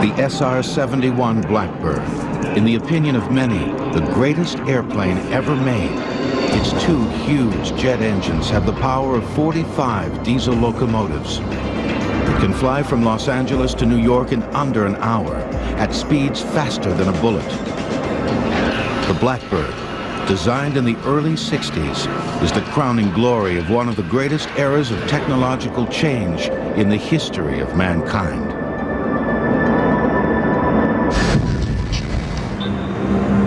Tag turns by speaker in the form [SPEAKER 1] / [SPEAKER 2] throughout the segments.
[SPEAKER 1] The SR-71 Blackbird, in the opinion of many, the greatest airplane ever made. Its two huge jet engines have the power of 45 diesel locomotives. It can fly from Los Angeles to New York in under an hour, at speeds faster than a bullet. The Blackbird, designed in the early 60s, is the crowning glory of one of the greatest eras of technological change in the history of mankind.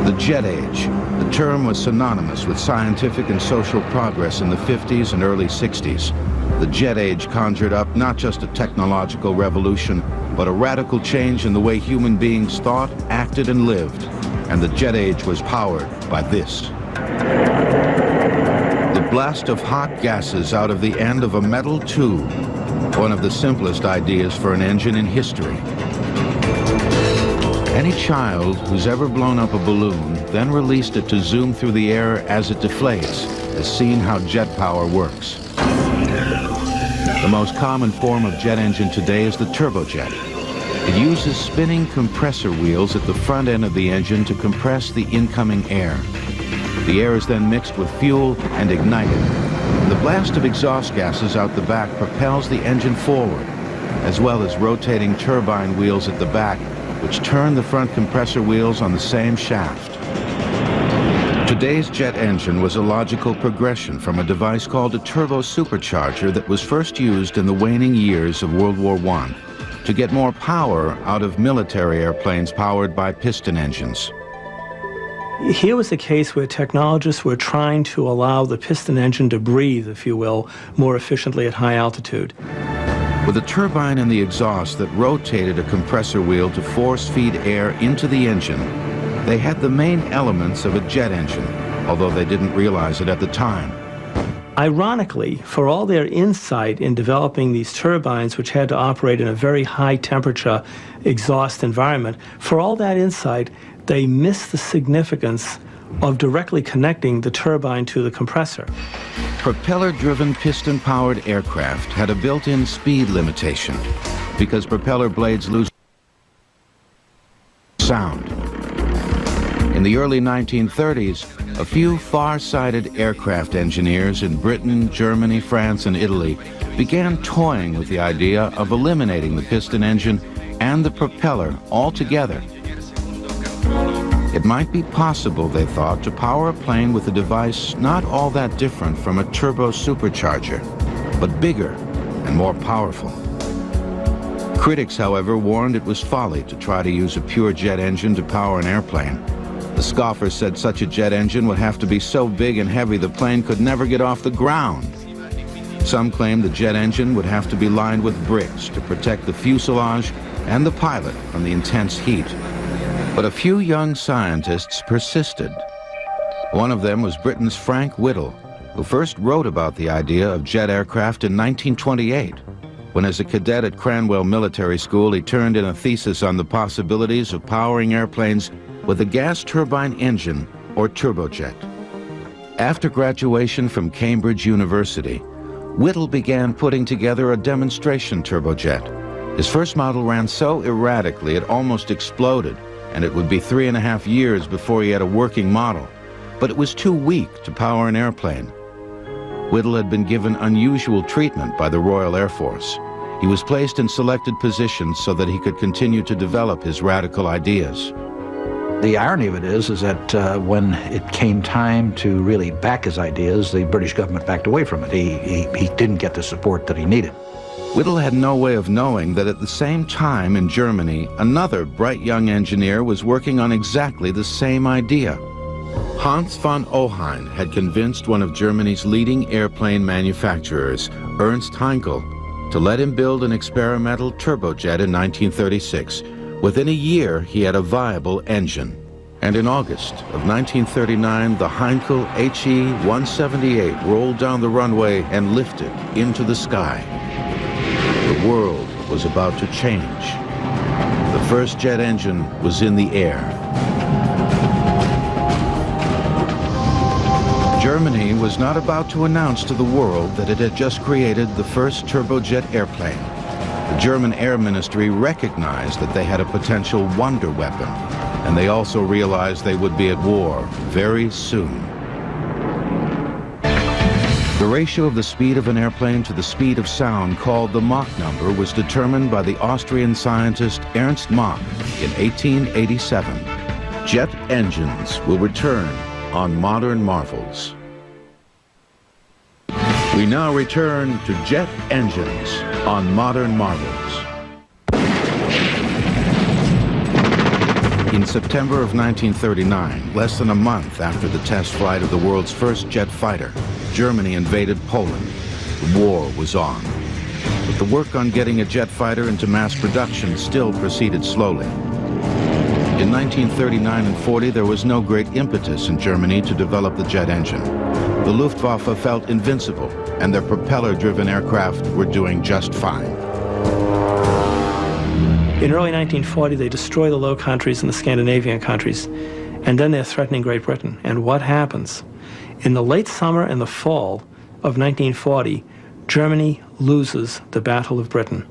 [SPEAKER 1] The Jet Age. The term was synonymous with scientific and social progress in the 50s and early 60s. The Jet Age conjured up not just a technological revolution, but a radical change in the way human beings thought, acted, and lived. And the Jet Age was powered by this. The blast of hot gases out of the end of a metal tube, one of the simplest ideas for an engine in history. Any child who's ever blown up a balloon, then released it to zoom through the air as it deflates, has seen how jet power works. The most common form of jet engine today is the turbojet. It uses spinning compressor wheels at the front end of the engine to compress the incoming air. The air is then mixed with fuel and ignited. The blast of exhaust gases out the back propels the engine forward, as well as rotating turbine wheels at the back, which turn the front compressor wheels on the same shaft. Today's jet engine was a logical progression from a device called a turbo supercharger that was first used in the waning years of World War I to get more power out of military airplanes powered by piston engines.
[SPEAKER 2] Here was a case where technologists were trying to allow the piston engine to breathe, if you will, more efficiently at high altitude.
[SPEAKER 1] With a turbine in the exhaust that rotated a compressor wheel to force feed air into the engine, they had the main elements of a jet engine, although they didn't realize it at the time.
[SPEAKER 2] Ironically, for all their insight in developing these turbines, which had to operate in a very high temperature exhaust environment, for all that insight, they missed the significance of directly connecting the turbine to the compressor.
[SPEAKER 1] Propeller-driven piston-powered aircraft had a built-in speed limitation because propeller blades lose sound. In the early 1930s, a few far-sighted aircraft engineers in Britain, Germany, France, and Italy began toying with the idea of eliminating the piston engine and the propeller altogether. It might be possible, they thought, to power a plane with a device not all that different from a turbo supercharger, but bigger and more powerful. Critics, however, warned it was folly to try to use a pure jet engine to power an airplane. The scoffers said such a jet engine would have to be so big and heavy the plane could never get off the ground. Some claimed the jet engine would have to be lined with bricks to protect the fuselage and the pilot from the intense heat. But a few young scientists persisted. One of them was Britain's Frank Whittle, who first wrote about the idea of jet aircraft in 1928, when as a cadet at Cranwell Military School he turned in a thesis on the possibilities of powering airplanes with a gas turbine engine or turbojet. After graduation from Cambridge University, Whittle began putting together a demonstration turbojet. His first model ran so erratically it almost exploded, and it would be 3.5 years before he had a working model. But it was too weak to power an airplane. Whittle had been given unusual treatment by the Royal Air Force. He was placed in selected positions so that he could continue to develop his radical ideas.
[SPEAKER 3] The irony of it is that when it came time to really back his ideas, the British government backed away from it. He didn't get the support that he needed.
[SPEAKER 1] Whittle had no way of knowing that at the same time in Germany, another bright young engineer was working on exactly the same idea. Hans von Ohain had convinced one of Germany's leading airplane manufacturers, Ernst Heinkel, to let him build an experimental turbojet in 1936. Within a year, he had a viable engine. And in August of 1939, the Heinkel HE-178 rolled down the runway and lifted into the sky. The world was about to change. The first jet engine was in the air. Germany was not about to announce to the world that it had just created the first turbojet airplane. The German Air Ministry recognized that they had a potential wonder weapon, and they also realized they would be at war very soon. The ratio of the speed of an airplane to the speed of sound, called the Mach number, was determined by the Austrian scientist Ernst Mach in 1887. Jet engines will return on Modern Marvels. We now return to jet engines on Modern Marvels. In September of 1939, less than a month after the test flight of the world's first jet fighter, Germany invaded Poland. The war was on. But the work on getting a jet fighter into mass production still proceeded slowly. In 1939 and 40, there was no great impetus in Germany to develop the jet engine. The Luftwaffe felt invincible, and their propeller-driven aircraft were doing just fine.
[SPEAKER 2] In early 1940, they destroy the Low Countries and the Scandinavian countries, and then they're threatening Great Britain. And what happens? In the late summer and the fall of 1940, Germany loses the Battle of Britain.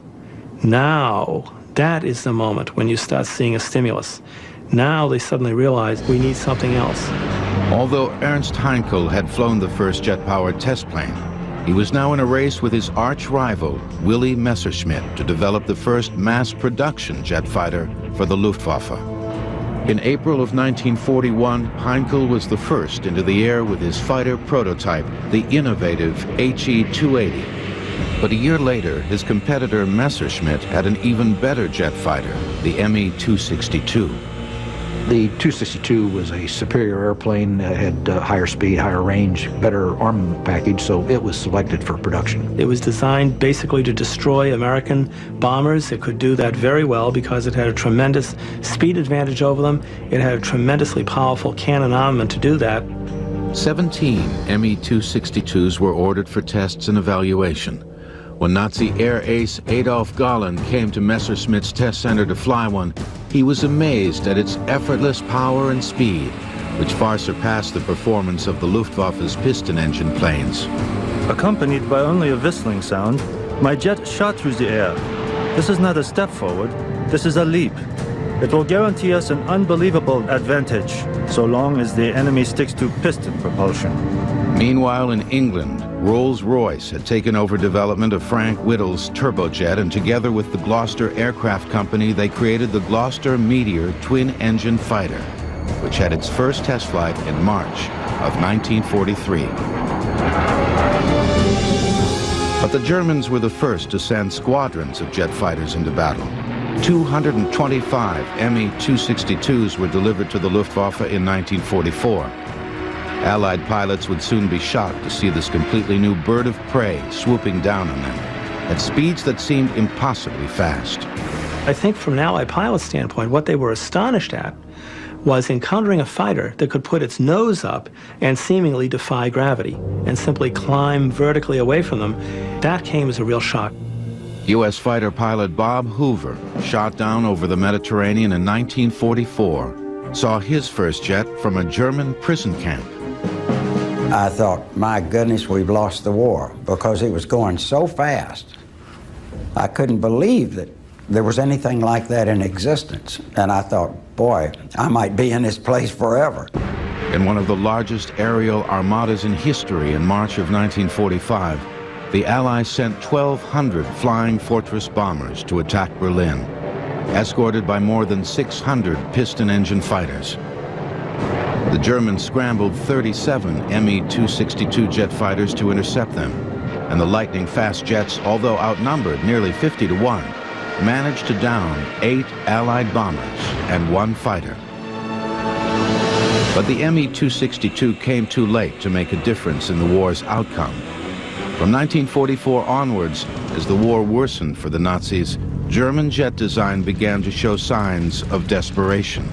[SPEAKER 2] Now, that is the moment when you start seeing a stimulus. Now they suddenly realize we need something else.
[SPEAKER 1] Although Ernst Heinkel had flown the first jet-powered test plane, he was now in a race with his arch-rival, Willy Messerschmitt, to develop the first mass-production jet fighter for the Luftwaffe. In April of 1941, Heinkel was the first into the air with his fighter prototype, the innovative HE-280. But a year later, his competitor Messerschmitt had an even better jet fighter, the Me-262.
[SPEAKER 3] The 262 was a superior airplane, had higher speed, higher range, better armament package, so it was selected for production.
[SPEAKER 2] It was designed basically to destroy American bombers. It could do that very well because it had a tremendous speed advantage over them. It had a tremendously powerful cannon armament to do that.
[SPEAKER 1] 17 Me-262s were ordered for tests and evaluation. When Nazi air ace Adolf Galland came to Messerschmitt's test center to fly one, he was amazed at its effortless power and speed, which far surpassed the performance of the Luftwaffe's piston engine planes.
[SPEAKER 4] Accompanied by only a whistling sound, my jet shot through the air. This is not a step forward, this is a leap. It will guarantee us an unbelievable advantage, so long as the enemy sticks to piston propulsion.
[SPEAKER 1] Meanwhile, in England, Rolls-Royce had taken over development of Frank Whittle's turbojet, and together with the Gloucester Aircraft Company, they created the Gloucester Meteor twin-engine fighter, which had its first test flight in March of 1943. But the Germans were the first to send squadrons of jet fighters into battle. 225 Me-262s were delivered to the Luftwaffe in 1944. Allied pilots would soon be shocked to see this completely new bird of prey swooping down on them at speeds that seemed impossibly fast.
[SPEAKER 2] I think from an Allied pilot standpoint, what they were astonished at was encountering a fighter that could put its nose up and seemingly defy gravity and simply climb vertically away from them. That came as a real shock.
[SPEAKER 1] U.S. fighter pilot Bob Hoover, shot down over the Mediterranean in 1944, saw his first jet from a German prison camp.
[SPEAKER 5] I thought, my goodness, we've lost the war, because it was going so fast. I couldn't believe that there was anything like that in existence. And I thought, boy, I might be in this place forever.
[SPEAKER 1] In one of the largest aerial armadas in history in March of 1945, the Allies sent 1,200 Flying Fortress bombers to attack Berlin, escorted by more than 600 piston-engine fighters. The Germans scrambled 37 Me-262 jet fighters to intercept them, and the lightning-fast jets, although outnumbered nearly 50 to 1, managed to down 8 Allied bombers and 1 fighter. But the Me-262 came too late to make a difference in the war's outcome. From 1944 onwards, as the war worsened for the Nazis, German jet design began to show signs of desperation.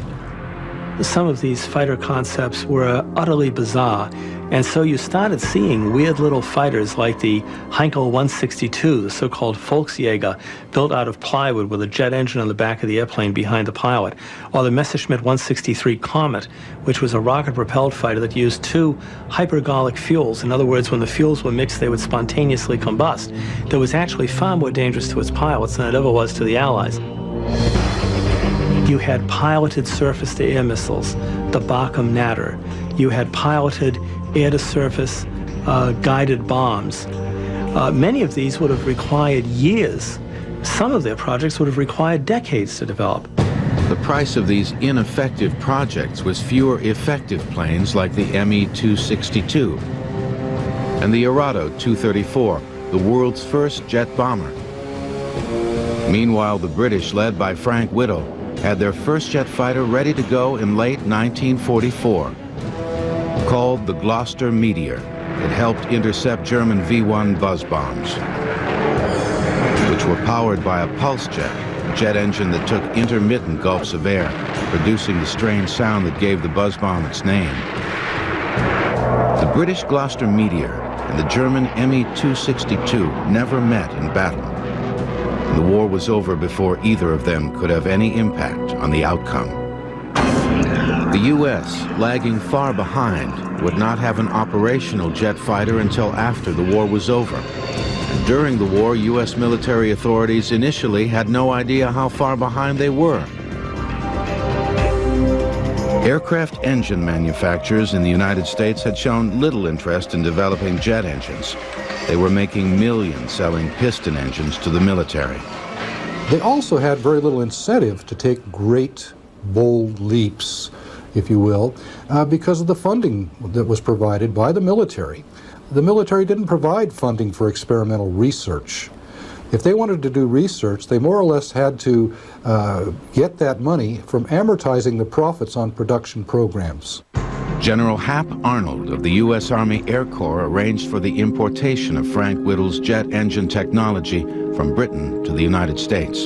[SPEAKER 2] some of these fighter concepts were utterly bizarre. And so you started seeing weird little fighters like the Heinkel 162, the so-called Volksjäger, built out of plywood with a jet engine on the back of the airplane behind the pilot, or the Messerschmitt 163 Comet, which was a rocket-propelled fighter that used two hypergolic fuels. In other words, when the fuels were mixed, they would spontaneously combust. That was actually far more dangerous to its pilots than it ever was to the Allies. You had piloted surface-to-air missiles, the Bacham Natter. You had piloted air-to-surface guided bombs. Many of these would have required years. Some of their projects would have required decades to develop.
[SPEAKER 1] The price of these ineffective projects was fewer effective planes like the Me-262 and the Arado 234, the world's first jet bomber. Meanwhile, the British, led by Frank Whittle, had their first jet fighter ready to go in late 1944. Called the Gloster Meteor, it helped intercept German V-1 buzz bombs, which were powered by a pulse jet engine that took intermittent gulps of air, producing the strange sound that gave the buzz bomb its name. The British Gloster Meteor and the German Me-262 never met in battle. The war was over before either of them could have any impact on the outcome. The U.S., lagging far behind, would not have an operational jet fighter until after the war was over. And during the war, U.S. military authorities initially had no idea how far behind they were. Aircraft engine manufacturers in the United States had shown little interest in developing jet engines. They were making millions selling piston engines to the military.
[SPEAKER 6] They also had very little incentive to take great, bold leaps, if you will, because of the funding that was provided by the military. The military didn't provide funding for experimental research. If they wanted to do research, they more or less had to get that money from amortizing the profits on production programs.
[SPEAKER 1] General Hap Arnold of the U.S. Army Air Corps arranged for the importation of Frank Whittle's jet engine technology from Britain to the United States.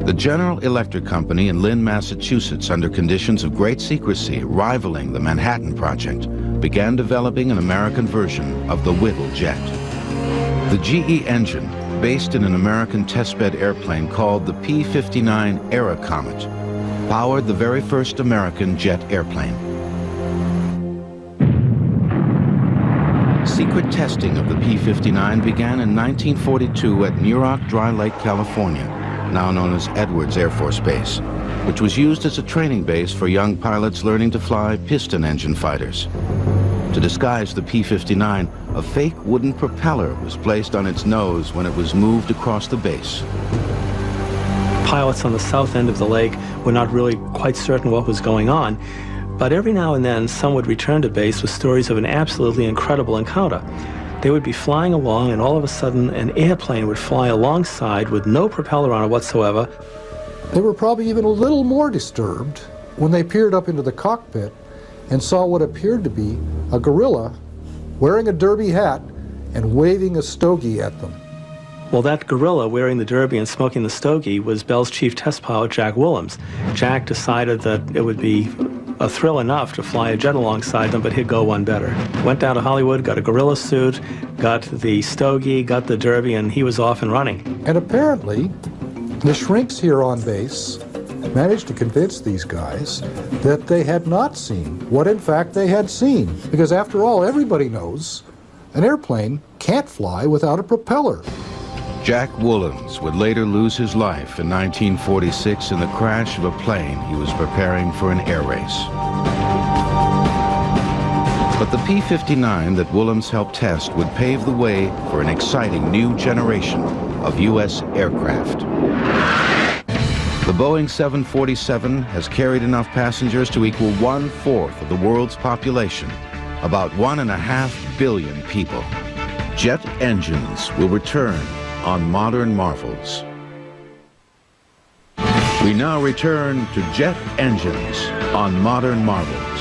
[SPEAKER 1] The General Electric Company in Lynn, Massachusetts, under conditions of great secrecy rivaling the Manhattan Project, began developing an American version of the Whittle jet. The GE engine, based in an American testbed airplane called the P-59 Aerocomet, powered the very first American jet airplane. Secret testing of the P-59 began in 1942 at Muroc Dry Lake, California, now known as Edwards Air Force Base, which was used as a training base for young pilots learning to fly piston engine fighters. To disguise the P-59, a fake wooden propeller was placed on its nose when it was moved across the base.
[SPEAKER 2] Pilots on the south end of the lake were not really quite certain what was going on, but every now and then some would return to base with stories of an absolutely incredible encounter. They would be flying along and all of a sudden an airplane would fly alongside with no propeller on it whatsoever.
[SPEAKER 6] They were probably even a little more disturbed when they peered up into the cockpit and saw what appeared to be a gorilla wearing a derby hat and waving a stogie at them.
[SPEAKER 2] Well, that gorilla wearing the derby and smoking the stogie was Bell's chief test pilot, Jack Willems. Jack decided that it would be a thrill enough to fly a jet alongside them, but he'd go one better. Went down to Hollywood, got a gorilla suit, got the stogie, got the derby, and he was off and running.
[SPEAKER 6] And apparently, the shrinks here on base managed to convince these guys that they had not seen what in fact they had seen. Because after all, everybody knows an airplane can't fly without a propeller.
[SPEAKER 1] Jack Willems would later lose his life in 1946 in the crash of a plane he was preparing for an air race. But the P-59 that Willems helped test would pave the way for an exciting new generation of U.S. aircraft. The Boeing 747 has carried enough passengers to equal 1/4 of the world's population, about 1.5 billion people. Jet engines will return on Modern Marvels. We now return to jet engines on Modern Marvels.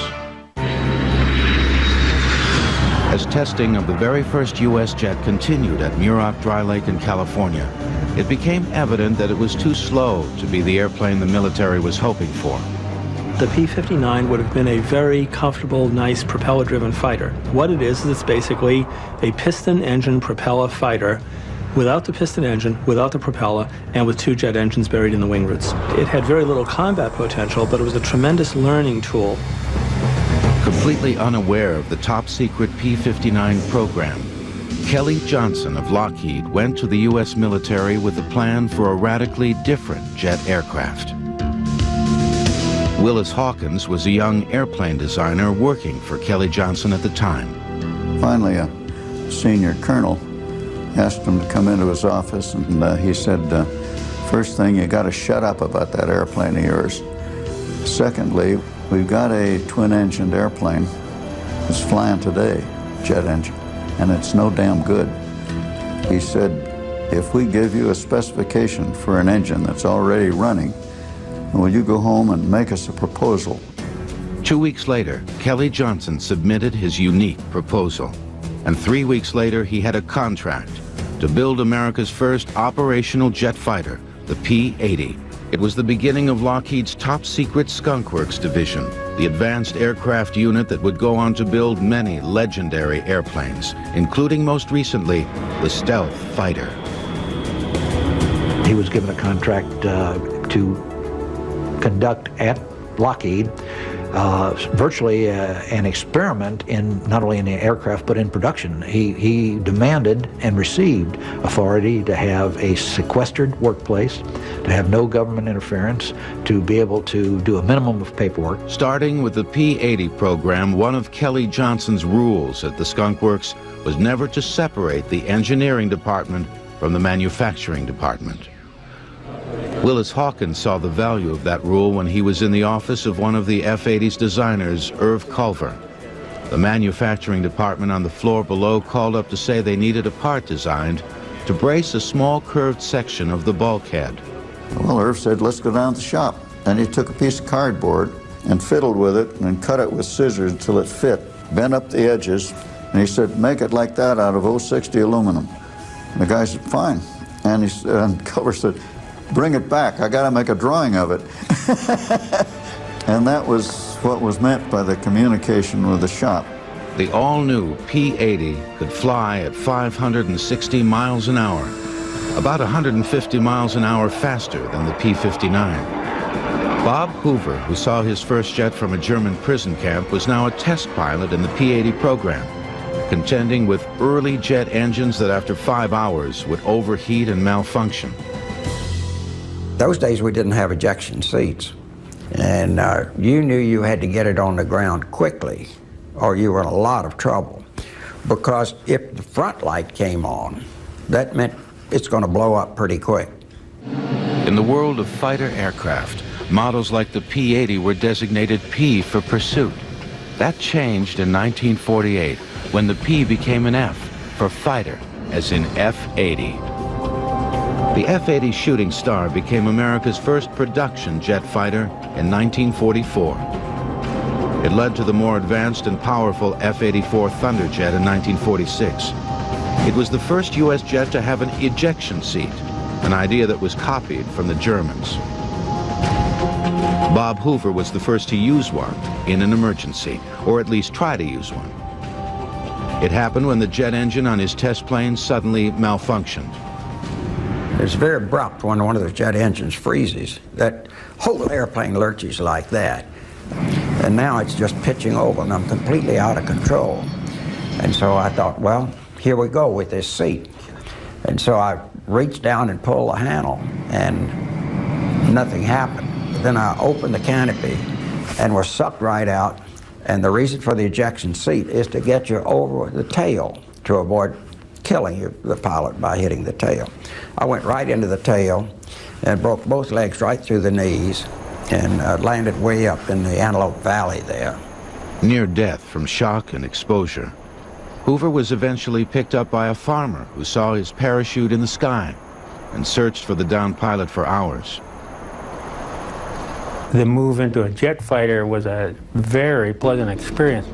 [SPEAKER 1] As testing of the very first U.S. jet continued at Muroc Dry Lake in California, it became evident that it was too slow to be the airplane the military was hoping for.
[SPEAKER 2] the P-59 would have been a very comfortable, nice propeller-driven fighter. What it is it's basically a piston engine propeller fighter without the piston engine, without the propeller, and with two jet engines buried in the wing roots. It had very little combat potential, but it was a tremendous learning tool.
[SPEAKER 1] Completely unaware of the top-secret P-59 program, Kelly Johnson of Lockheed went to the U.S. military with a plan for a radically different jet aircraft. Willis Hawkins was a young airplane designer working for Kelly Johnson at the time.
[SPEAKER 7] Finally, a senior colonel asked him to come into his office, and he said, first thing, you got to shut up about that airplane of yours. Secondly, we've got a twin-engined airplane that's flying today, jet engine, and it's no damn good. He said, if we give you a specification for an engine that's already running, will you go home and make us a proposal?
[SPEAKER 1] 2 weeks later, Kelly Johnson submitted his unique proposal. And 3 weeks later, he had a contract to build America's first operational jet fighter, the P-80. It was the beginning of Lockheed's top-secret Skunk Works division, the advanced aircraft unit that would go on to build many legendary airplanes, including most recently, the Stealth Fighter.
[SPEAKER 3] He was given a contract to conduct at Lockheed virtually an experiment in not only in the aircraft but in production. He demanded and received authority to have a sequestered workplace, to have no government interference, to be able to do a minimum of paperwork.
[SPEAKER 1] Starting with the P-80 program, one of Kelly Johnson's rules at the Skunk Works was never to separate the engineering department from the manufacturing department. Willis Hawkins saw the value of that rule when he was in the office of one of the F-80's designers, Irv Culver. The manufacturing department on the floor below called up to say they needed a part designed to brace a small curved section of the bulkhead.
[SPEAKER 7] Well, Irv said, let's go down to the shop. And he took a piece of cardboard and fiddled with it and cut it with scissors until it fit, bent up the edges, and he said, make it like that out of 060 aluminum. And the guy said, fine. And Culver said, bring it back, I gotta make a drawing of it. And that was what was meant by the communication with the shop.
[SPEAKER 1] The all-new P-80 could fly at 560 miles an hour, about 150 miles an hour faster than the P-59. Bob Hoover, who saw his first jet from a German prison camp, was now a test pilot in the P-80 program, contending with early jet engines that after 5 hours would overheat and malfunction.
[SPEAKER 5] Those days we didn't have ejection seats, and you knew you had to get it on the ground quickly or you were in a lot of trouble, because if the front light came on, that meant it's going to blow up pretty quick.
[SPEAKER 1] In the world of fighter aircraft, models like the P-80 were designated P for pursuit. That changed in 1948 when the P became an F for fighter, as in F-80. The F-80 Shooting Star became America's first production jet fighter in 1944. It led to the more advanced and powerful F-84 Thunderjet in 1946. It was the first U.S. jet to have an ejection seat, an idea that was copied from the Germans. Bob Hoover was the first to use one in an emergency, or at least try to use one. It happened when the jet engine on his test plane suddenly malfunctioned.
[SPEAKER 5] It's very abrupt when one of the jet engines freezes. That whole airplane lurches like that. And now it's just pitching over and I'm completely out of control. And so I thought, well, here we go with this seat. And so I reached down and pulled the handle and nothing happened. Then I opened the canopy and was sucked right out. And the reason for the ejection seat is to get you over the tail to avoid killing the pilot by hitting the tail. I went right into the tail and broke both legs right through the knees and landed way up in the Antelope Valley there.
[SPEAKER 1] Near death from shock and exposure, Hoover was eventually picked up by a farmer who saw his parachute in the sky and searched for the downed pilot for hours.
[SPEAKER 8] The move into a jet fighter was a very pleasant experience.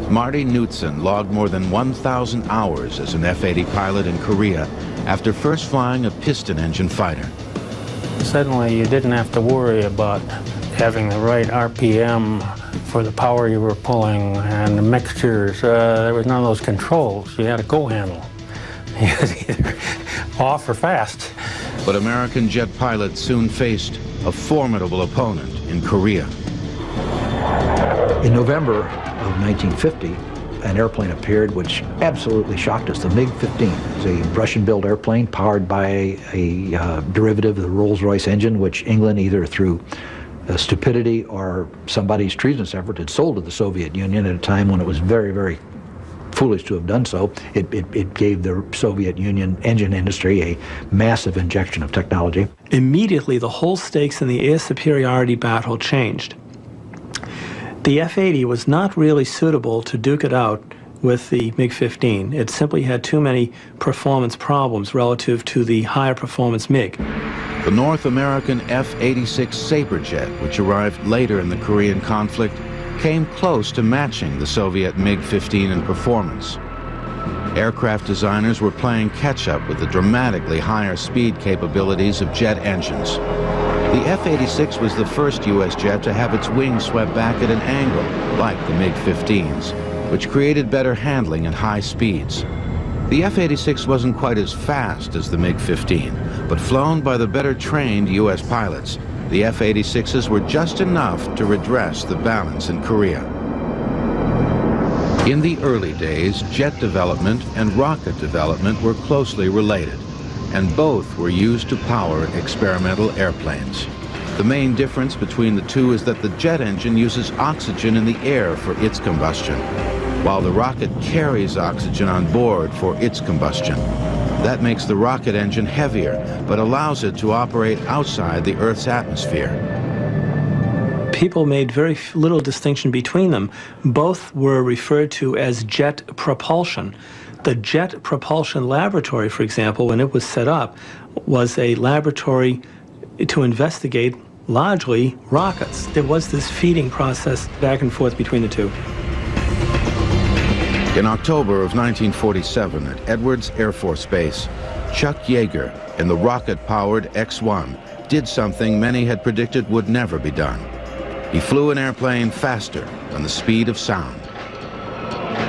[SPEAKER 1] Marty Knutson logged more than 1,000 hours as an F-80 pilot in Korea after first flying a piston engine fighter.
[SPEAKER 8] Suddenly you didn't have to worry about having the right RPM for the power you were pulling and the mixtures. There was none of those controls. You had a go handle. It was either off or fast.
[SPEAKER 1] But American jet pilots soon faced a formidable opponent in Korea.
[SPEAKER 3] In November of 1950, an airplane appeared which absolutely shocked us, the MiG-15. It's a Russian-built airplane powered by a derivative of the Rolls-Royce engine, which England, either through stupidity or somebody's treasonous effort, had sold to the Soviet Union at a time when it was very, very foolish to have done so. It gave the Soviet Union engine industry a massive injection of technology.
[SPEAKER 2] Immediately, the whole stakes in the air superiority battle changed. The F-80 was not really suitable to duke it out with the MiG-15. It simply had too many performance problems relative to the higher performance MiG.
[SPEAKER 1] The North American F-86 Sabre jet, which arrived later in the Korean conflict, came close to matching the Soviet MiG-15 in performance. Aircraft designers were playing catch-up with the dramatically higher speed capabilities of jet engines. The F-86 was the first U.S. jet to have its wings swept back at an angle, like the MiG-15s, which created better handling at high speeds. The F-86 wasn't quite as fast as the MiG-15, but flown by the better-trained U.S. pilots, the F-86s were just enough to redress the balance in Korea. In the early days, jet development and rocket development were closely related, and both were used to power experimental airplanes. The main difference between the two is that the jet engine uses oxygen in the air for its combustion, while the rocket carries oxygen on board for its combustion. That makes the rocket engine heavier, but allows it to operate outside the Earth's atmosphere.
[SPEAKER 2] People made very little distinction between them. Both were referred to as jet propulsion. The Jet Propulsion Laboratory, for example, when it was set up, was a laboratory to investigate largely rockets. There was this feeding process back and forth between the two.
[SPEAKER 1] In October of 1947 at Edwards Air Force Base, Chuck Yeager in the rocket-powered X-1 did something many had predicted would never be done. He flew an airplane faster than the speed of sound.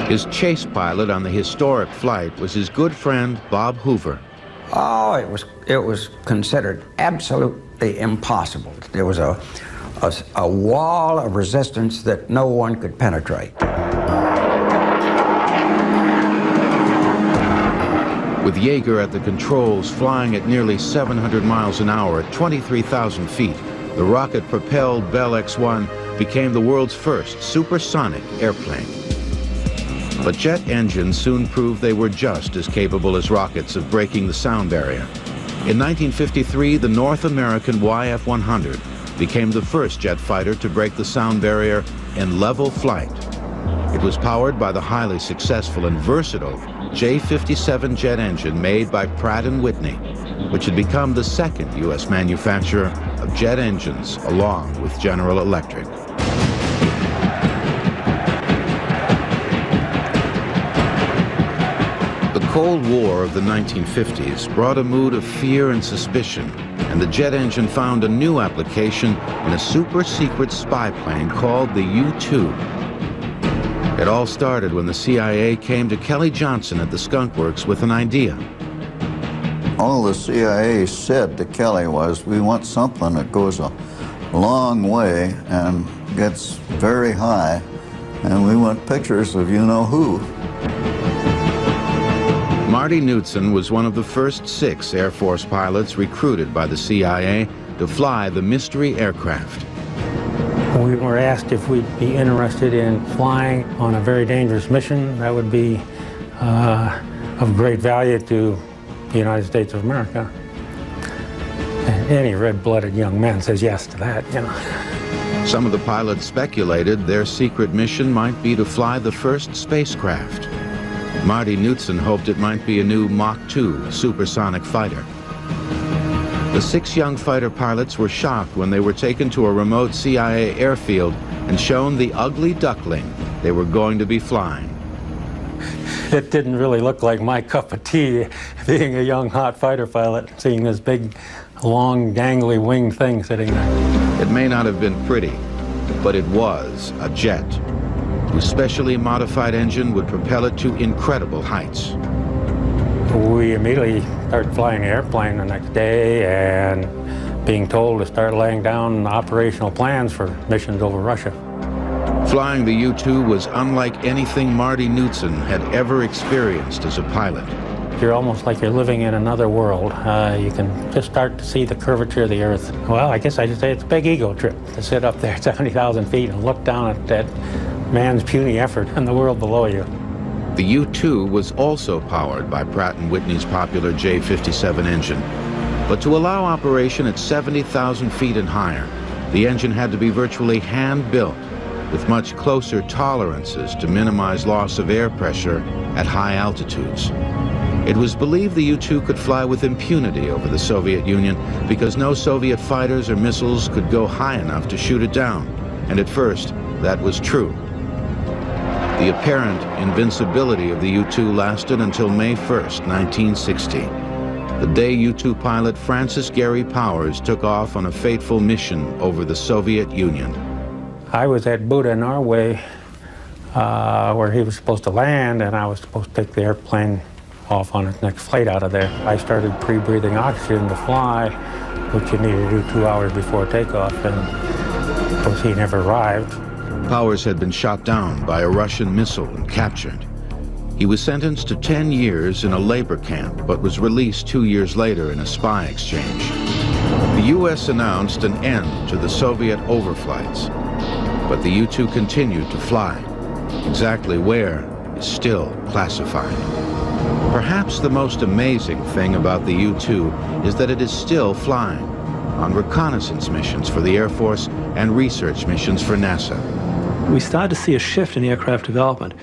[SPEAKER 1] His chase pilot on the historic flight was his good friend Bob Hoover.
[SPEAKER 5] Oh, it was considered absolutely impossible. There was a wall of resistance that no one could penetrate.
[SPEAKER 1] With Yeager at the controls flying at nearly 700 miles an hour at 23,000 feet, the rocket-propelled Bell X-1 became the world's first supersonic airplane. But jet engines soon proved they were just as capable as rockets of breaking the sound barrier. In 1953, the North American YF-100 became the first jet fighter to break the sound barrier in level flight. It was powered by the highly successful and versatile J-57 jet engine made by Pratt & Whitney, which had become the second U.S. manufacturer of jet engines along with General Electric. The Cold War of the 1950s brought a mood of fear and suspicion, and the jet engine found a new application in a super-secret spy plane called the U-2. It all started when the CIA came to Kelly Johnson at the Skunk Works with an idea.
[SPEAKER 7] All the CIA said to Kelly was, we want something that goes a long way and gets very high, and we want pictures of you-know-who.
[SPEAKER 1] Marty Knudsen was one of the first 6 Air Force pilots recruited by the CIA to fly the mystery aircraft.
[SPEAKER 8] We were asked if we'd be interested in flying on a very dangerous mission that would be of great value to the United States of America. And any red-blooded young man says yes to that, you know.
[SPEAKER 1] Some of the pilots speculated their secret mission might be to fly the first spacecraft. Marty Knudsen hoped it might be a new Mach 2 supersonic fighter. The 6 young fighter pilots were shocked when they were taken to a remote CIA airfield and shown the ugly duckling they were going to be flying.
[SPEAKER 8] It didn't really look like my cup of tea, being a young hot fighter pilot, seeing this big, long, gangly wing thing sitting there.
[SPEAKER 1] It may not have been pretty, but it was a jet, whose specially modified engine would propel it to incredible heights.
[SPEAKER 8] We immediately started flying the airplane the next day and being told to start laying down operational plans for missions over Russia.
[SPEAKER 1] Flying the U-2 was unlike anything Marty Knudsen had ever experienced as a pilot.
[SPEAKER 8] You're almost like you're living in another world. You can just start to see the curvature of the Earth. Well, I guess I should say it's a big ego trip to sit up there at 70,000 feet and look down at that man's puny effort and the world below you.
[SPEAKER 1] The U-2 was also powered by Pratt & Whitney's popular J57 engine. But to allow operation at 70,000 feet and higher, the engine had to be virtually hand-built, with much closer tolerances to minimize loss of air pressure at high altitudes. It was believed the U-2 could fly with impunity over the Soviet Union because no Soviet fighters or missiles could go high enough to shoot it down. And at first, that was true. The apparent invincibility of the U-2 lasted until May 1st, 1960, the day U-2 pilot Francis Gary Powers took off on a fateful mission over the Soviet Union.
[SPEAKER 8] I was at Buda, Norway, where he was supposed to land, and I was supposed to take the airplane off on its next flight out of there. I started pre-breathing oxygen to fly, which you needed to do 2 hours before takeoff, and of course he never arrived.
[SPEAKER 1] Powers had been shot down by a Russian missile and captured. He was sentenced to 10 years in a labor camp, but was released 2 years later in a spy exchange. The U.S. announced an end to the Soviet overflights, but the U-2 continued to fly. Exactly where is still classified. Perhaps the most amazing thing about the U-2 is that it is still flying on reconnaissance missions for the Air Force and research missions for NASA.
[SPEAKER 2] We started to see a shift in aircraft development.